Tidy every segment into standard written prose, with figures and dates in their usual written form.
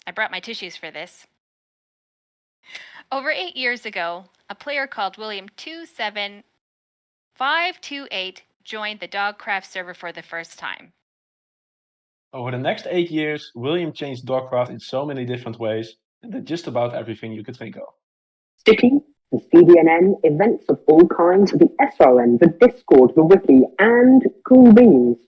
I brought my tissues for this. Over 8 years ago, a player called William27528 joined the Dogcraft server for the first time. Over the next 8 years, William changed Dogcraft in so many different ways and did just about everything you could think of. Sticky, the CDNN, events of all kinds, the SRN, the Discord, the Wiki, and cool beans.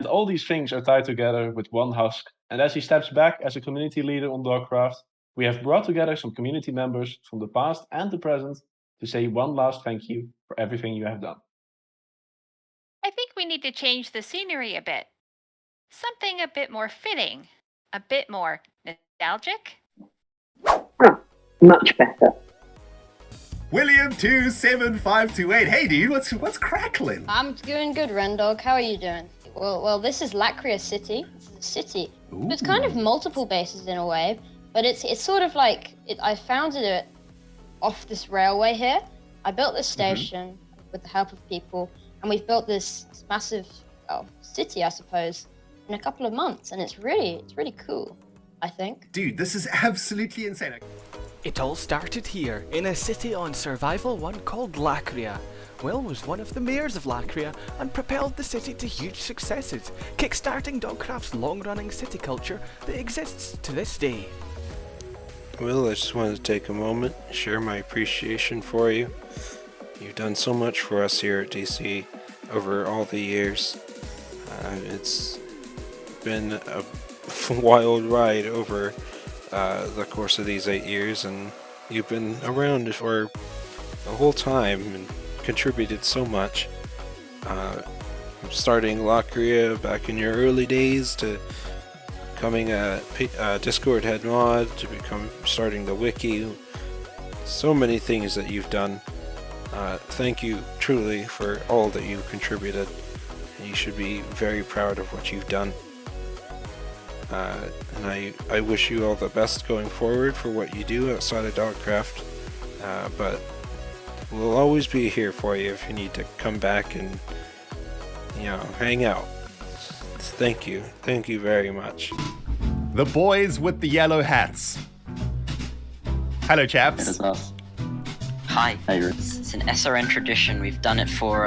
And all these things are tied together with one husk, and as he steps back as a community leader on Dogcraft, we have brought together some community members from the past and the present to say one last thank you for everything you have done. I think we need to change the scenery a bit. Something a bit more fitting, a bit more nostalgic. Much better. William27528, hey dude, what's crackling? I'm doing good, Rendog. How are you doing? Well, this is Lacria City. This is a city. Ooh. It's kind of multiple bases in a way, but it's sort of like I founded it off this railway here. I built this station with the help of people, and we've built this massive city, I suppose, in a couple of months, and it's really cool, I think. Dude, this is absolutely insane. It all started here, in a city on Survival 1 called Lacria. Will was one of the mayors of Lacria and propelled the city to huge successes, kickstarting Dogcraft's long-running city culture that exists to this day. Will, I just wanted to take a moment, share my appreciation for you. You've done so much for us here at DC over all the years. It's been a wild ride over the course of these 8 years, and you've been around for the whole time and contributed so much. Starting Lacria back in your early days to becoming a Discord head mod to starting the wiki. So many things that you've done. Thank you truly for all that you contributed. You should be very proud of what you've done. And I wish you all the best going forward for what you do outside of Dogcraft. But we'll always be here for you if you need to come back and, hang out. Thank you. Thank you very much. The boys with the yellow hats. Hello, chaps. It is us. Hi. Hey, It's an SRN tradition. We've done it for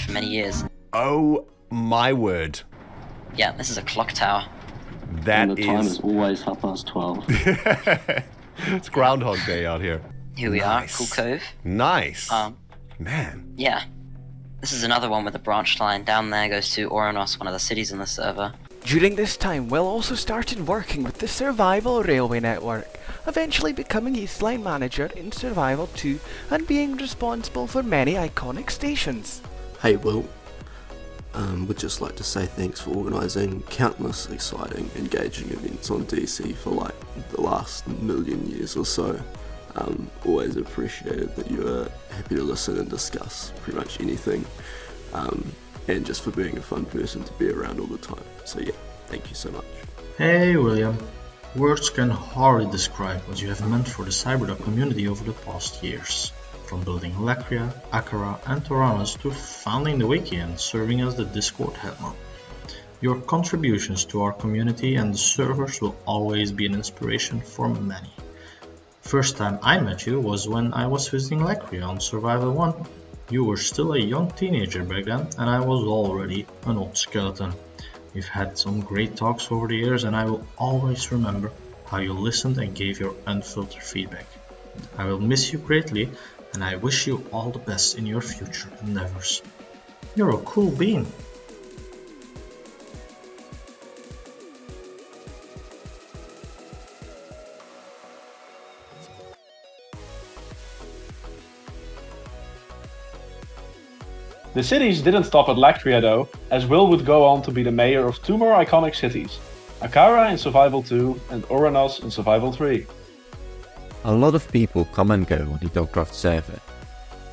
many years. Oh my word. Yeah, this is a clock tower. That and the time is always 12:30. It's Groundhog Day out here. Here we are, Cool Cove. Nice. Man. Yeah. This is another one with a branch line. Down there goes to Oranos, one of the cities in the server. During this time, Will also started working with the Survival Railway Network, eventually becoming East Line Manager in Survival 2 and being responsible for many iconic stations. Hey Will, would just like to say thanks for organising countless exciting, engaging events on DC for like the last million years or so. Always appreciated that you are happy to listen and discuss pretty much anything, and just for being a fun person to be around all the time. So yeah, thank you so much. Hey William, words can hardly describe what you have meant for the Cyberdog community over the past years. From building Lacria, Akara and Toranos to founding the wiki and serving as the Discord headman. Your contributions to our community and the servers will always be an inspiration for many. First time I met you was when I was visiting Lacria on Survival 1. You were still a young teenager back then and I was already an old skeleton. We've had some great talks over the years and I will always remember how you listened and gave your unfiltered feedback. I will miss you greatly and I wish you all the best in your future endeavors. You're a cool bean. The cities didn't stop at Lacria though, as Will would go on to be the mayor of 2 more iconic cities, Akara in Survival 2 and Oranos in Survival 3. A lot of people come and go on the Dogcraft server,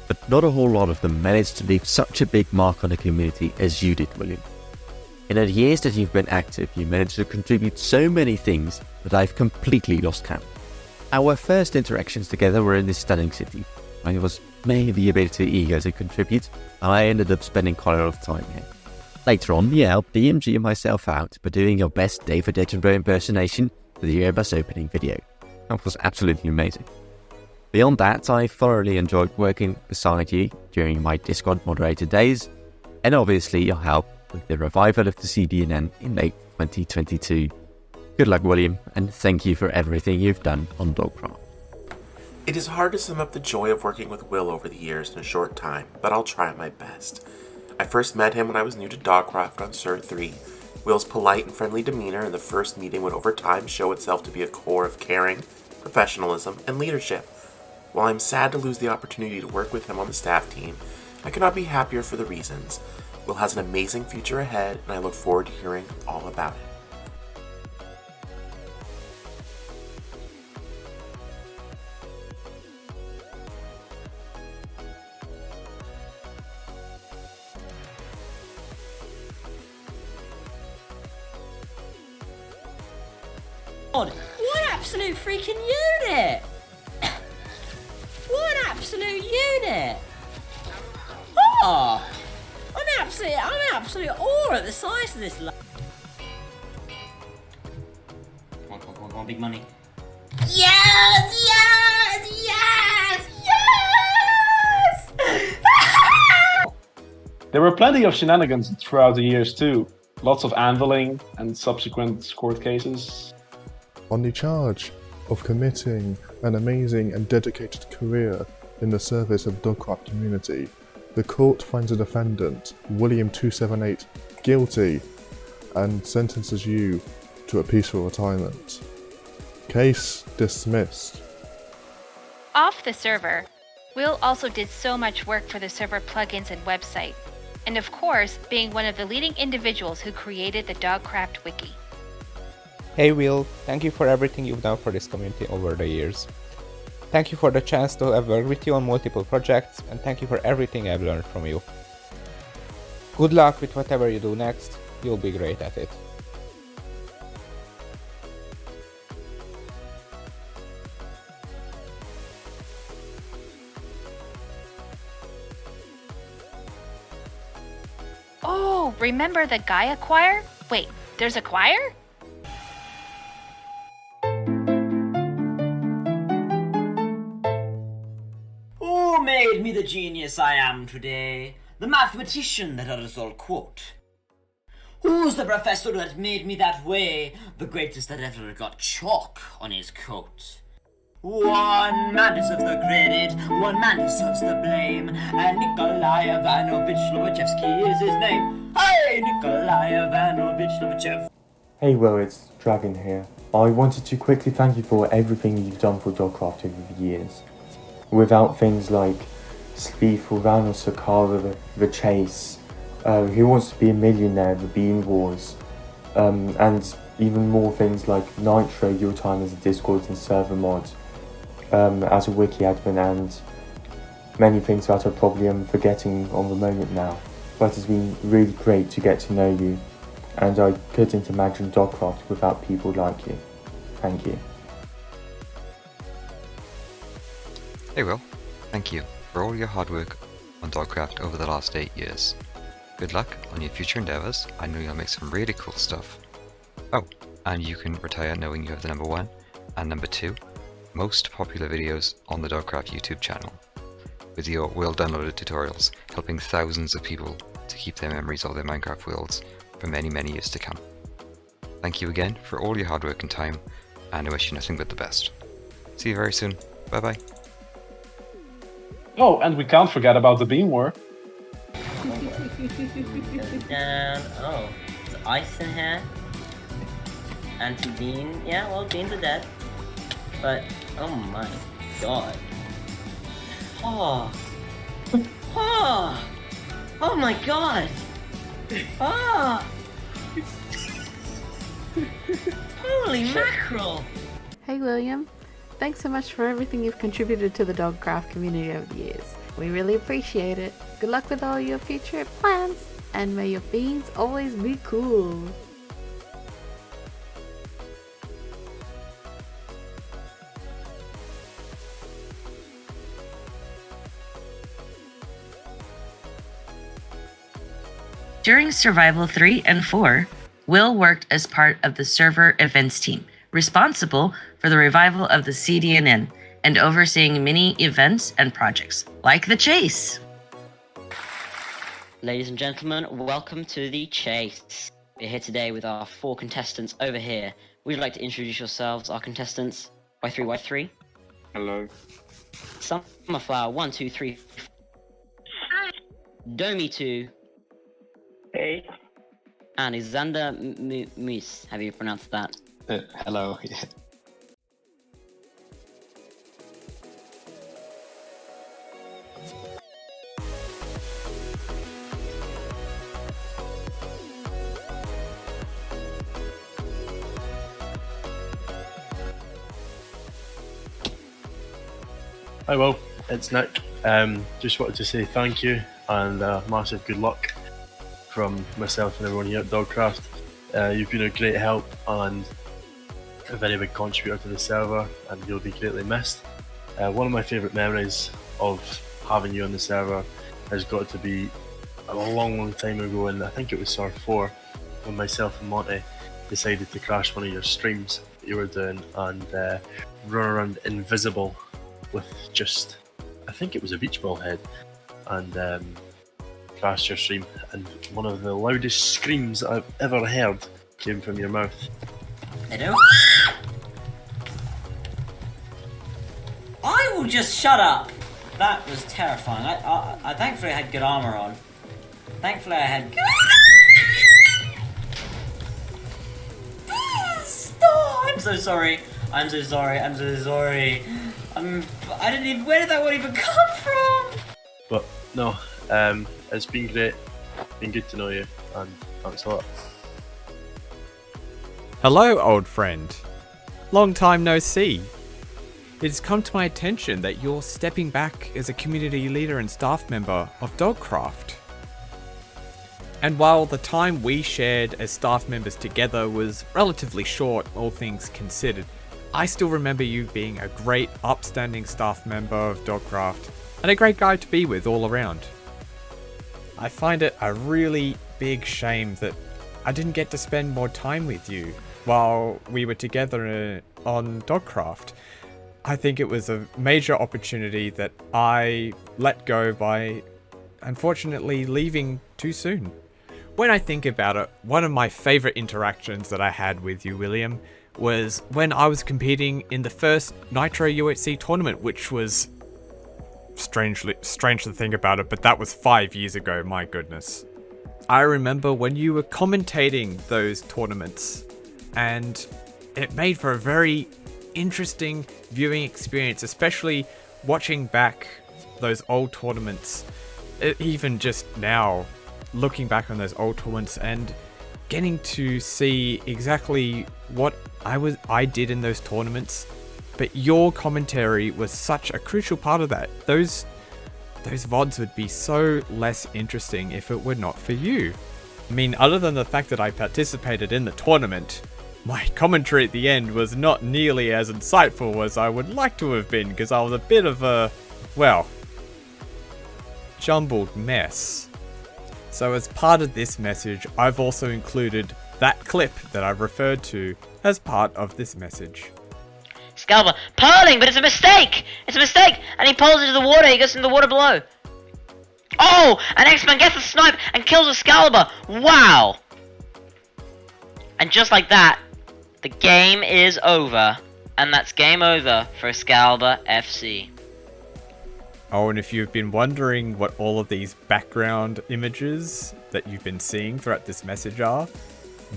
but not a whole lot of them managed to leave such a big mark on the community as you did, William. In the years that you've been active, you managed to contribute so many things that I've completely lost count. Our first interactions together were in this stunning city. I was maybe a bit too eager to contribute, and I ended up spending quite a lot of time here. Later on, you helped DMG myself out by doing your best David Attenborough impersonation for the Airbus opening video. That was absolutely amazing. Beyond that, I thoroughly enjoyed working beside you during my Discord moderator days, and obviously your help with the revival of the CDNN in late 2022. Good luck, William, and thank you for everything you've done on Dogcraft. It is hard to sum up the joy of working with Will over the years in a short time, but I'll try my best. I first met him when I was new to Dogcraft on Sur 3. Will's polite and friendly demeanor in the first meeting would over time show itself to be a core of caring, professionalism, and leadership. While I'm sad to lose the opportunity to work with him on the staff team, I could not be happier for the reasons. Will has an amazing future ahead, and I look forward to hearing all about it. What an absolute freaking unit! What an absolute unit! Oh! I'm absolute awe at the size of this. Come on, big money. Yes! Yes! Yes! Yes! There were plenty of shenanigans throughout the years too. Lots of anviling and subsequent court cases. On the charge of committing an amazing and dedicated career in the service of the Dogcraft community, the court finds the defendant, William278, guilty and sentences you to a peaceful retirement. Case dismissed. Off the server, Will also did so much work for the server plugins and website, and of course, being one of the leading individuals who created the Dogcraft wiki. Hey Will, thank you for everything you've done for this community over the years. Thank you for the chance to have worked with you on multiple projects, and thank you for everything I've learned from you. Good luck with whatever you do next, you'll be great at it. Oh, remember the Gaia choir? Wait, there's a choir? Who made me the genius I am today? The mathematician that others all quote. Who's the professor that made me that way? The greatest that ever got chalk on his coat. One man deserves the credit, one man deserves the blame, and Nikolai Ivanovich Lobachevsky is his name. Hey, Nikolai Ivanovich Lobachev. Hey Will, it's Dragon here. I wanted to quickly thank you for everything you've done for Dogcraft over the years. Without things like Sleep, Rano Sakara, The Chase, Who Wants to Be a Millionaire, The Bean Wars, and even more things like Nitro, your time as a Discord and server mod, as a wiki admin, and many things that I probably am forgetting on the moment now. But it's been really great to get to know you, and I couldn't imagine Dogcraft without people like you. Thank you. Hey Will, thank you for all your hard work on Dogcraft over the last 8 years. Good luck on your future endeavours, I know you'll make some really cool stuff. Oh, and you can retire knowing you have the number 1 and number 2 most popular videos on the Dogcraft YouTube channel, with your well-downloaded tutorials helping thousands of people to keep their memories of their Minecraft worlds for many, many years to come. Thank you again for all your hard work and time, and I wish you nothing but the best. See you very soon. Bye bye. Oh, and we can't forget about the Beam War. And oh, there's ice in here. Anti-Bean. Yeah, well, Beans are dead. But oh my god. Oh. Oh. Oh my god. Oh. Holy mackerel. Hey William, thanks so much for everything you've contributed to the Dogcraft community over the years. We really appreciate it. Good luck with all your future plans, and may your beans always be cool. During Survival 3 and 4, Will worked as part of the server events team, responsible for the revival of the CDNN and overseeing many events and projects, like the Chase. Ladies and gentlemen, welcome to the Chase. We're here today with our 4 contestants over here. Would you like to introduce yourselves, our contestants? Y3Y3. Hello. Summerflower 123. Domi2. Hey. And Xander Mus. Have you pronounced that? Hello. Hi, Will. It's Nick. Just wanted to say thank you and massive good luck from myself and everyone here at Dogcraft. You've been a great help and a very big contributor to the server, and you'll be greatly missed. One of my favourite memories of having you on the server has got to be a long time ago, and I think it was SAR 4, when myself and Monty decided to crash one of your streams that you were doing and run around invisible with just, I think it was a beach ball head, and crashed your stream, and one of the loudest screams I've ever heard came from your mouth. Hello? I will just shut up! That was terrifying. I thankfully had good armor on. Thankfully I had Stop! I'm so sorry. I'm so sorry. I'm so sorry. I didn't even. Where did that one even come from? But no, it's been great. Been good to know you, and thanks a lot. Hello, old friend. Long time no see. It's come to my attention that you're stepping back as a community leader and staff member of Dogcraft. And while the time we shared as staff members together was relatively short, all things considered, I still remember you being a great, upstanding staff member of Dogcraft, and a great guy to be with all around. I find it a really big shame that I didn't get to spend more time with you while we were together on Dogcraft. I think it was a major opportunity that I let go by, unfortunately, leaving too soon. When I think about it, one of my favourite interactions that I had with you, William, was when I was competing in the first Nitro UHC tournament, which was strange to think about it, but that was 5 years ago, my goodness. I remember when you were commentating those tournaments, and it made for a very interesting viewing experience, especially watching back those old tournaments, even just now, looking back on those old tournaments and getting to see exactly what I did in those tournaments. But your commentary was such a crucial part of that. Those VODs would be so less interesting if it were not for you. I mean, other than the fact that I participated in the tournament, my commentary at the end was not nearly as insightful as I would like to have been, because I was a bit of a, well, jumbled mess. So as part of this message, I've also included that clip that I've referred to as part of this message. Excalibur, pulling, but it's a mistake! It's a mistake! And he pulls into the water, he goes into the water below. Oh! And X-Men gets a snipe and kills Excalibur! Wow! And just like that, the game is over. And that's game over for Excalibur FC. Oh, and if you've been wondering what all of these background images that you've been seeing throughout this message are,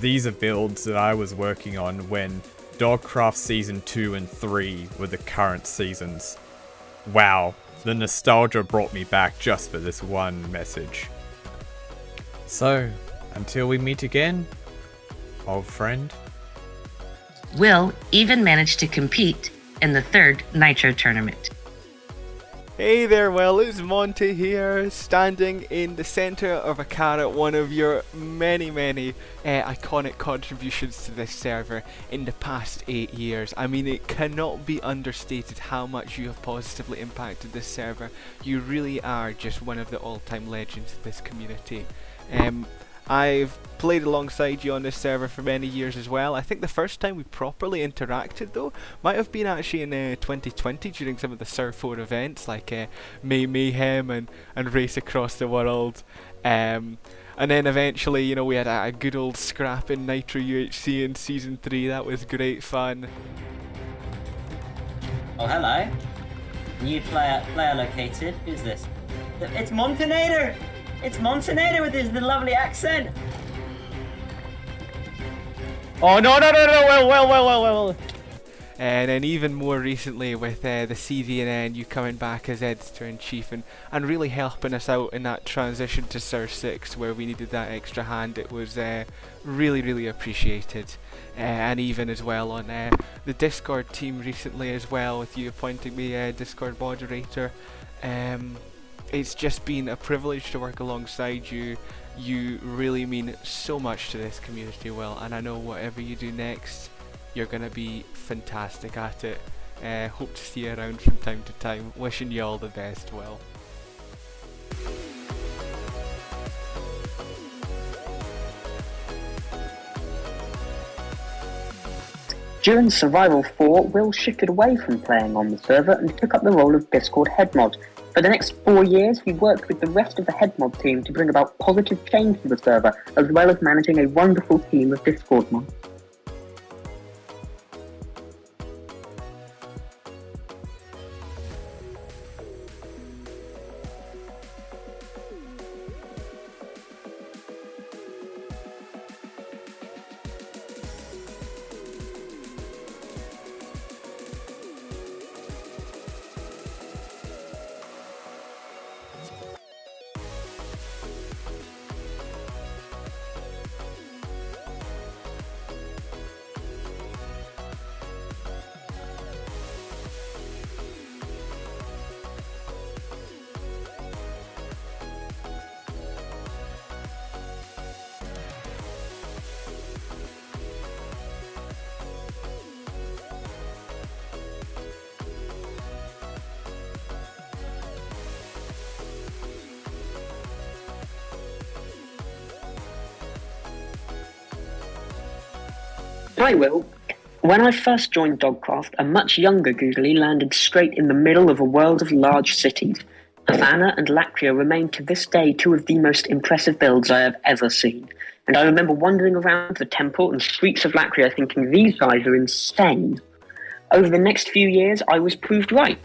these are builds that I was working on when Dogcraft Season 2 and 3 were the current seasons. Wow, the nostalgia brought me back just for this one message. So, until we meet again, old friend. Will even managed to compete in the 3rd Nitro tournament. Hey there, Will, it's Monty here, standing in the centre of Akara, one of your many iconic contributions to this server in the past 8 years. I mean, it cannot be understated how much you have positively impacted this server. You really are just one of the all-time legends of this community. I've played alongside you on this server for many years as well. I think the first time we properly interacted though might have been actually in 2020 during some of the Surf 4 events like Mayhem and Race Across the World. And then eventually, you know, we had a good old scrap in Nitro UHC in Season 3. That was great fun. Oh, hello. New player located. Who's this? It's Montenator! It's Montenator with his lovely accent! Oh, no, well. And then even more recently with the CDNN, you coming back as Editor-in-Chief and really helping us out in that transition to Sur 6 where we needed that extra hand. It was really, really appreciated. And even as well on the Discord team recently as well, with you appointing me Discord moderator. It's just been a privilege to work alongside you. You really mean so much to this community, Will, and I know whatever you do next, you're going to be fantastic at it. Hope to see you around from time to time. Wishing you all the best, Will. During Survival 4, Will shifted away from playing on the server and took up the role of Discord head mod. For the next 4 years, he worked with the rest of the head mod team to bring about positive change to the server, as well as managing a wonderful team of Discord mods. Hi Will. When I first joined Dogcraft, a much younger Googly landed straight in the middle of a world of large cities. Havana and Lacria remain to this day two of the most impressive builds I have ever seen, and I remember wandering around the temple and streets of Lacria thinking these guys are insane. Over the next few years, I was proved right.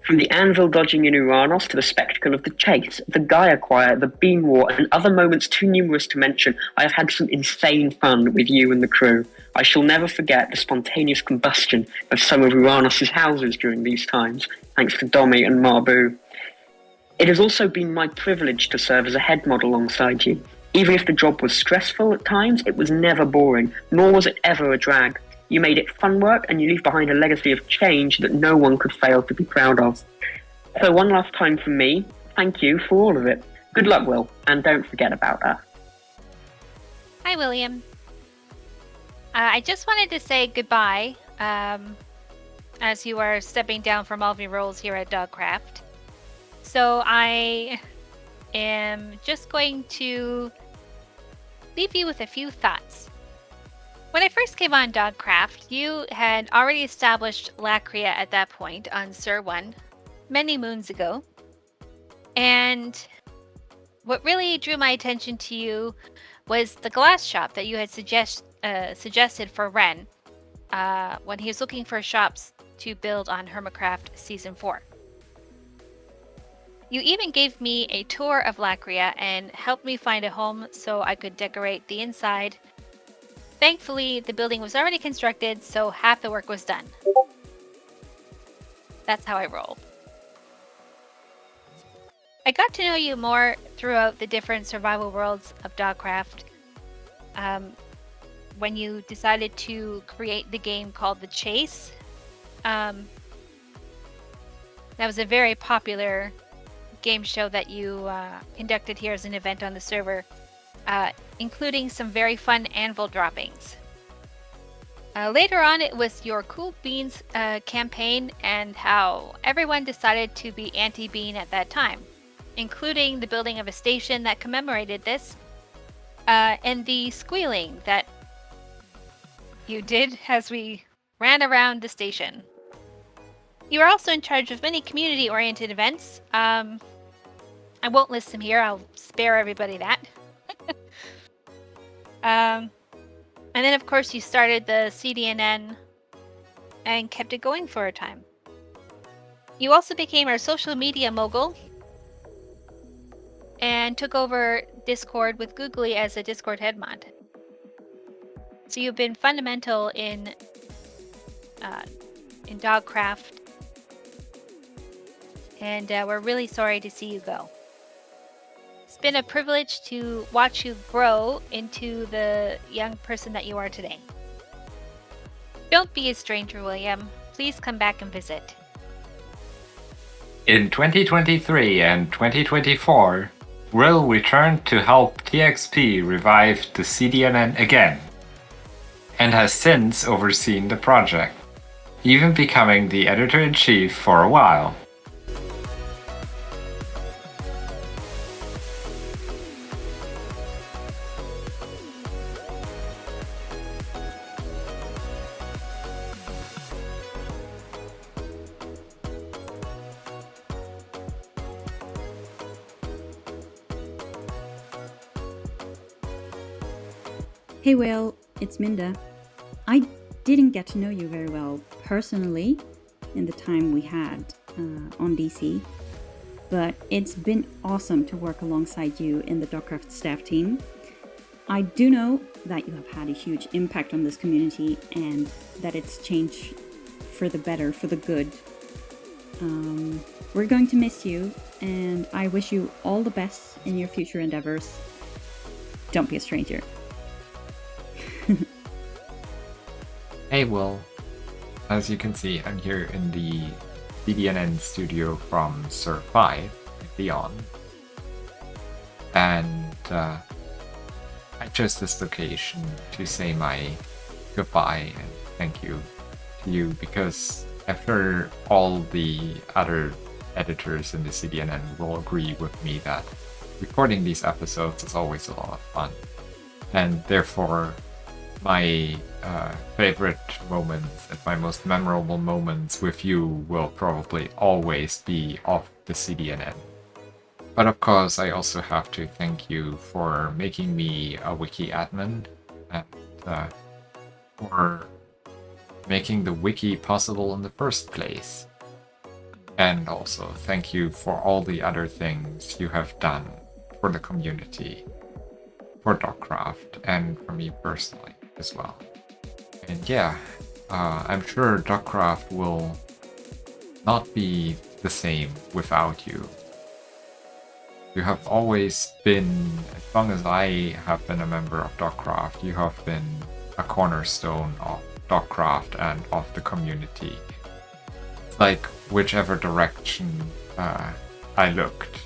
From the anvil dodging in Uranus to the spectacle of the chase, the Gaia Choir, the Beam War, and other moments too numerous to mention, I have had some insane fun with you and the crew. I shall never forget the spontaneous combustion of some of Uranus's houses during these times, thanks to Domi and Marbu. It has also been my privilege to serve as a head mod alongside you. Even if the job was stressful at times, it was never boring, nor was it ever a drag. You made it fun work, and you leave behind a legacy of change that no one could fail to be proud of. So one last time from me, thank you for all of it. Good luck, Will, and don't forget about us. Hi, William. I just wanted to say goodbye, as you are stepping down from all of your roles here at Dogcraft. So I am just going to leave you with a few thoughts. When I first came on Dogcraft, you had already established Lacria at that point on Sur 1 many moons ago. And what really drew my attention to you was the glass shop that you had suggested for Ren when he was looking for shops to build on Hermitcraft Season 4. You even gave me a tour of Lacria and helped me find a home so I could decorate the inside. Thankfully, the building was already constructed, so half the work was done. That's how I roll. I got to know you more throughout the different survival worlds of Dogcraft. When you decided to create the game called The Chase, that was a very popular game show that you conducted here as an event on the server, including some very fun anvil droppings. Later on, it was your Cool Beans campaign and how everyone decided to be anti-bean at that time, including the building of a station that commemorated this. and the squealing that you did as we ran around the station. You are also in charge of many community-oriented events. I won't list them here. I'll spare everybody that. And then, of course, you started the CDNN and kept it going for a time. You also became our social media mogul and took over Discord with Googly as a Discord headmod. So you've been fundamental in Dogcraft, and we're really sorry to see you go. It's been a privilege to watch you grow into the young person that you are today. Don't be a stranger, William. Please come back and visit. In 2023 and 2024, Will returned to help TXP revive the CDNN again, and has since overseen the project, even becoming the editor-in-chief for a while. Hey Will, it's Minda. I didn't get to know you very well personally in the time we had on DC, but it's been awesome to work alongside you in the Dogcraft staff team. I do know that you have had a huge impact on this community and that it's changed for the better, for the good. We're going to miss you, and I wish you all the best in your future endeavors. Don't be a stranger. Hey Will, as you can see, I'm here in the CDNN studio from Sur 5 and beyond, and I chose this location to say my goodbye and thank you to you, because I'm sure all the other editors in the CDNN will agree with me that recording these episodes is always a lot of fun, and therefore my favorite moments and my most memorable moments with you will probably always be off the CDNN. But of course, I also have to thank you for making me a wiki admin and for making the wiki possible in the first place. And also thank you for all the other things you have done for the community, for Dogcraft, and for me personally as well. And yeah, I'm sure Dogcraft will not be the same without you. You have always been, as long as I have been a member of Dogcraft, you have been a cornerstone of Dogcraft and of the community. It's like whichever direction I looked,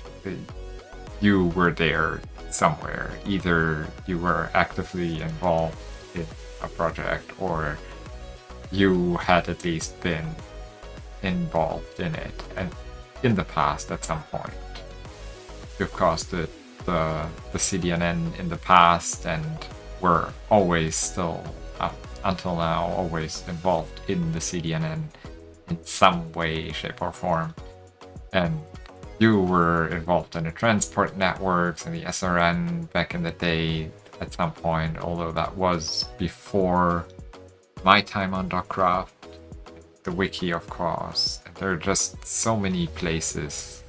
you were there somewhere. Either you were actively involved in a project, or you had at least been involved in it and in the past at some point. You've caused the CDNN in the past and were always still, up until now, always involved in the CDNN in some way, shape or form. And you were involved in the transport networks and the SRN back in the day at some point, although that was before my time on Dogcraft. The wiki, of course. There are just so many places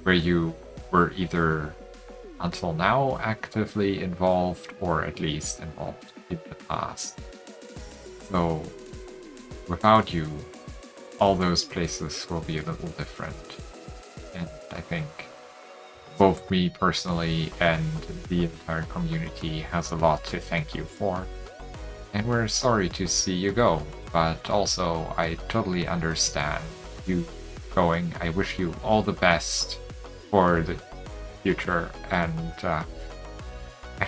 where you were either until now actively involved or at least involved in the past. So without you, all those places will be a little different. And I think both me personally and the entire community has a lot to thank you for. And we're sorry to see you go, but also I totally understand you going. I wish you all the best for the future, and I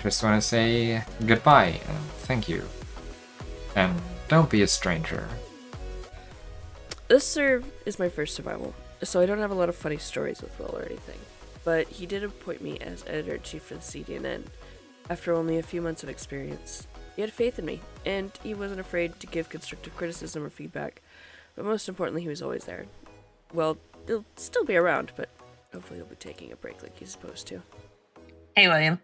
just want to say goodbye and thank you. And don't be a stranger. This serve is my first survival, so I don't have a lot of funny stories with Will or anything, but he did appoint me as editor-in-chief for the CDNN, After only a few months of experience, he had faith in me, and he wasn't afraid to give constructive criticism or feedback. But most importantly, he was always there. Well, he'll still be around, but hopefully he'll be taking a break like he's supposed to. Hey, William.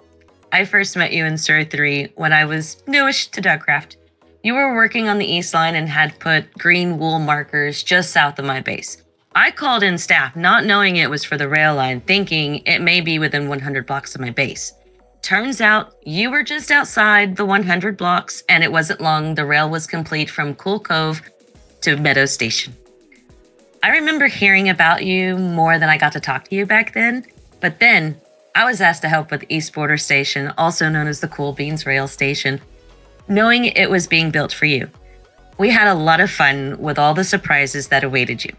I first met you in Sur 3 when I was newish to Dogcraft. You were working on the East Line and had put green wool markers just south of my base. I called in staff, not knowing it was for the rail line, thinking it may be within 100 blocks of my base. Turns out you were just outside the 100 blocks, and it wasn't long the rail was complete from Cool Cove to Meadow Station. I remember hearing about you more than I got to talk to you back then, but then I was asked to help with East Border Station, also known as the Cool Beans Rail Station, knowing it was being built for you. We had a lot of fun with all the surprises that awaited you.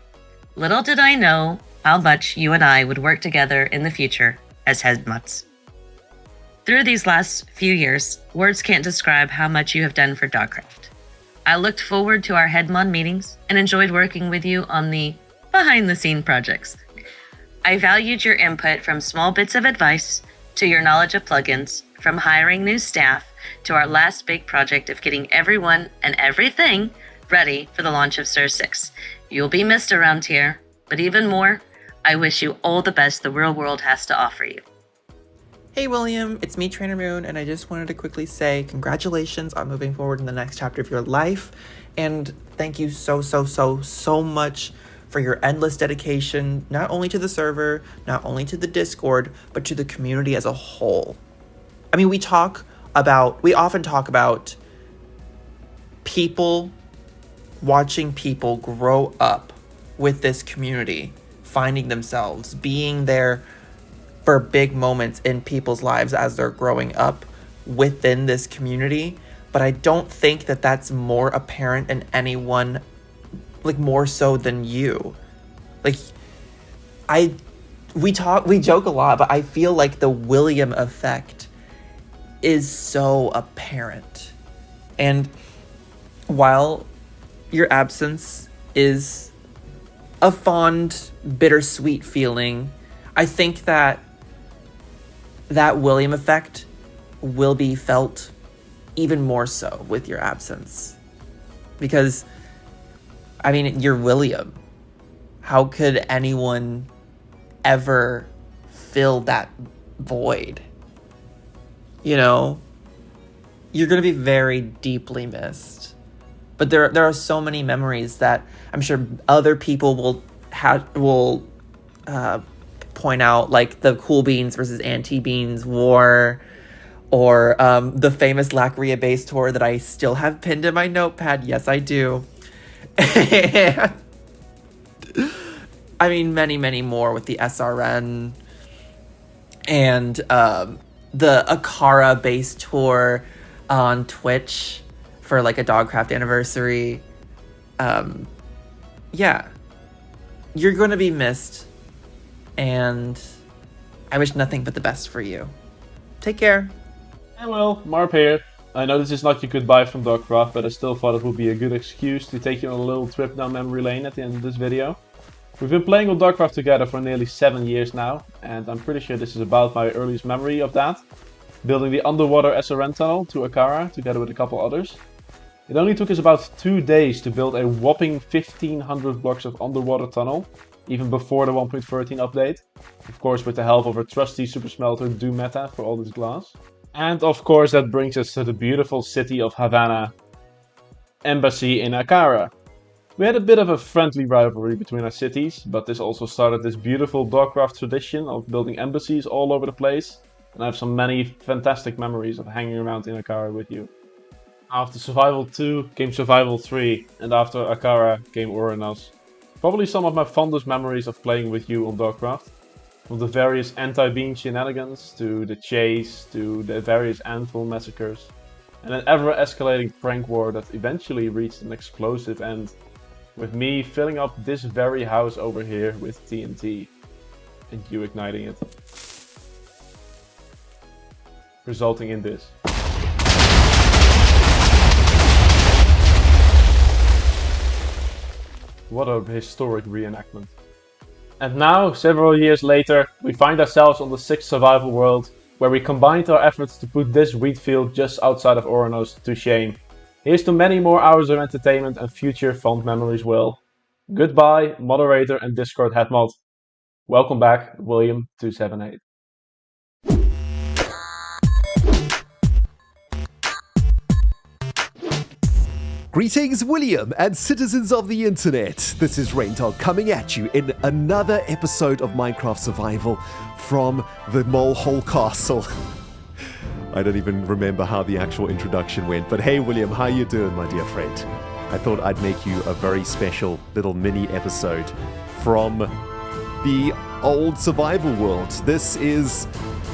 Little did I know how much you and I would work together in the future as headmutts. Through these last few years, words can't describe how much you have done for Dogcraft. I looked forward to our Headmon meetings and enjoyed working with you on the behind-the-scene projects. I valued your input from small bits of advice to your knowledge of plugins, from hiring new staff to our last big project of getting everyone and everything ready for the launch of Sur 6. You'll be missed around here, but even more, I wish you all the best the real world has to offer you. Hey William, it's me, Trainer Moon, and I just wanted to quickly say congratulations on moving forward in the next chapter of your life, and thank you so much for your endless dedication, not only to the server, not only to the Discord, but to the community as a whole. I mean, we often talk about people watching people grow up with this community, finding themselves, being there for big moments in people's lives as they're growing up within this community. But I don't think that that's more apparent in anyone, like more so than you. Like, we joke a lot, but I feel like the William effect is so apparent. And while your absence is a fond, bittersweet feeling, I think that William effect will be felt even more so with your absence. Because, I mean, you're William. How could anyone ever fill that void? You know? You're going to be very deeply missed. But there are so many memories that I'm sure other people will point out, like the Cool Beans versus Anti-Beans war, or the famous Lacria base tour that I still have pinned in my notepad. Yes, I do. And, I mean, many more with the SRN and the Akara base tour on Twitch for like a Dogcraft anniversary. Yeah, you're going to be missed, and I wish nothing but the best for you. Take care. Hey Will, Marp here. I know this is not your goodbye from Dogcraft, but I still thought it would be a good excuse to take you on a little trip down memory lane at the end of this video. We've been playing on Dogcraft together for nearly 7 years now, and I'm pretty sure this is about my earliest memory of that. Building the underwater SRN tunnel to Akara together with a couple others. It only took us about 2 days to build a whopping 1500 blocks of underwater tunnel, even before the 1.13 update. Of course with the help of our trusty super smelter Do Meta for all this glass. And of course that brings us to the beautiful city of Havana, Embassy in Akara. We had a bit of a friendly rivalry between our cities, but this also started this beautiful Dogcraft tradition of building embassies all over the place. And I have many fantastic memories of hanging around in Akara with you. After Survival 2 came Survival 3, and after Akara came Uranos. Probably some of my fondest memories of playing with you on Dogcraft. From the various anti-beam shenanigans, to the chase, to the various anvil massacres. And an ever-escalating prank war that eventually reached an explosive end. With me filling up this very house over here with TNT. And you igniting it. Resulting in this. What a historic reenactment. And now, several years later, we find ourselves on the 6th survival world, where we combined our efforts to put this wheat field just outside of Oranos to shame. Here's to many more hours of entertainment and future fond memories, Will. Goodbye, moderator and Discord head mod. Welcome back, William278. Greetings, William, and citizens of the internet. This is Raindog coming at you in another episode of Minecraft Survival from the Molehole Castle. I don't even remember how the actual introduction went, but hey, William, how you doing, my dear friend? I thought I'd make you a very special little mini episode from the old survival world. This is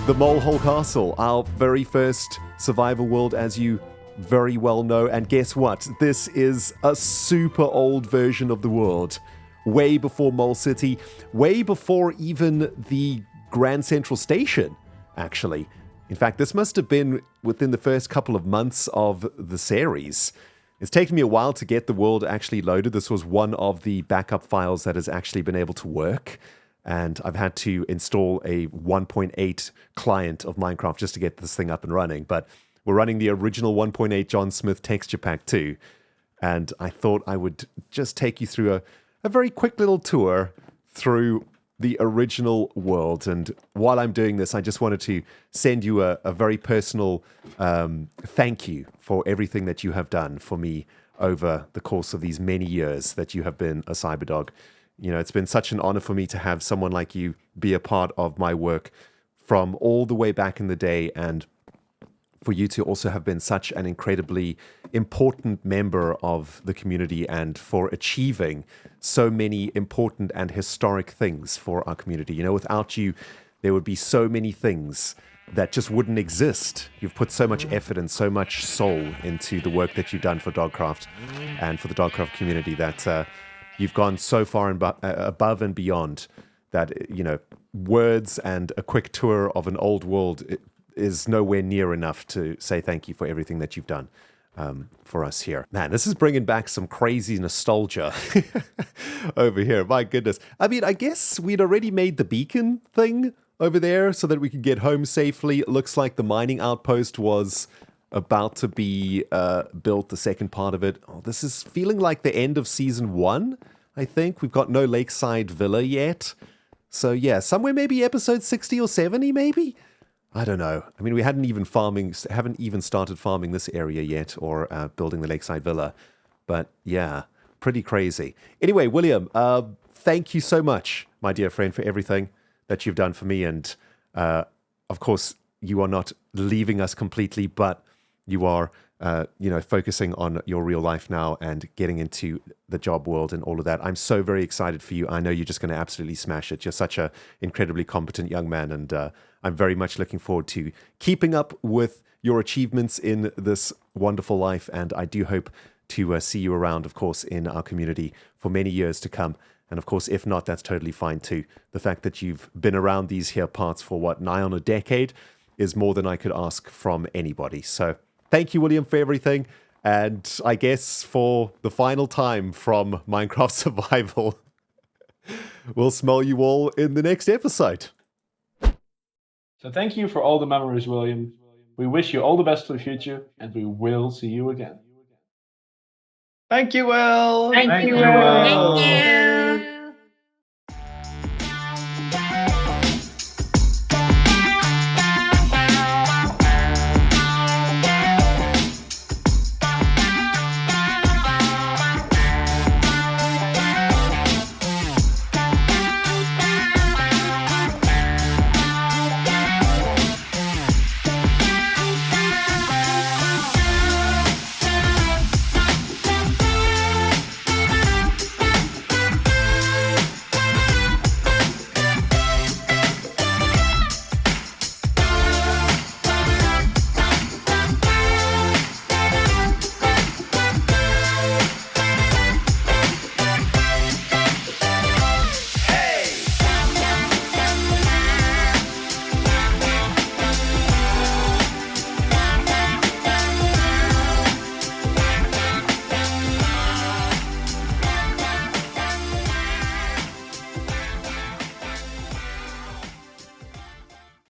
the Molehole Castle, our very first survival world, as you very well know. And guess what? This is a super old version of the world. Way before Mole City, way before even the Grand Central Station, actually. In fact, this must have been within the first couple of months of the series. It's taken me a while to get the world actually loaded. This was one of the backup files that has actually been able to work. And I've had to install a 1.8 client of Minecraft just to get this thing up and running. But we're running the original 1.8 John Smith texture pack too. And I thought I would just take you through a very quick little tour through the original world. And while I'm doing this, I just wanted to send you a very personal thank you for everything that you have done for me over the course of these many years that you have been a Cyberdog. You know, it's been such an honor for me to have someone like you be a part of my work from all the way back in the day, and for you to also have been such an incredibly important member of the community and for achieving so many important and historic things for our community. You know, without you, there would be so many things that just wouldn't exist. You've put so much effort and so much soul into the work that you've done for Dogcraft and for the Dogcraft community that you've gone so far above and beyond that, you know, words and a quick tour of an old world is nowhere near enough to say thank you for everything that you've done for us here. Man, this is bringing back some crazy nostalgia over here. My goodness. I mean, I guess we'd already made the beacon thing over there so that we could get home safely. It looks like the mining outpost was about to be built, the second part of it. Oh, this is feeling like the end of Season 1, I think. We've got no Lakeside Villa yet. So yeah, somewhere maybe episode 60 or 70 maybe? I don't know. I mean, we haven't even started farming this area yet, or building the Lakeside Villa. But yeah, pretty crazy. Anyway, William, thank you so much, my dear friend, for everything that you've done for me. And of course, you are not leaving us completely, but you are, focusing on your real life now and getting into the job world and all of that. I'm so very excited for you. I know you're just going to absolutely smash it. You're such an incredibly competent young man, and I'm very much looking forward to keeping up with your achievements in this wonderful life. And I do hope to see you around, of course, in our community for many years to come. And of course, if not, that's totally fine too. The fact that you've been around these here parts for nigh on a decade is more than I could ask from anybody. So thank you, William, for everything. And I guess for the final time from Minecraft Survival, we'll smell you all in the next episode. So thank you for all the memories, William. We wish you all the best for the future, and we will see you again. Thank you, Will. Thank you, Will. Thank you.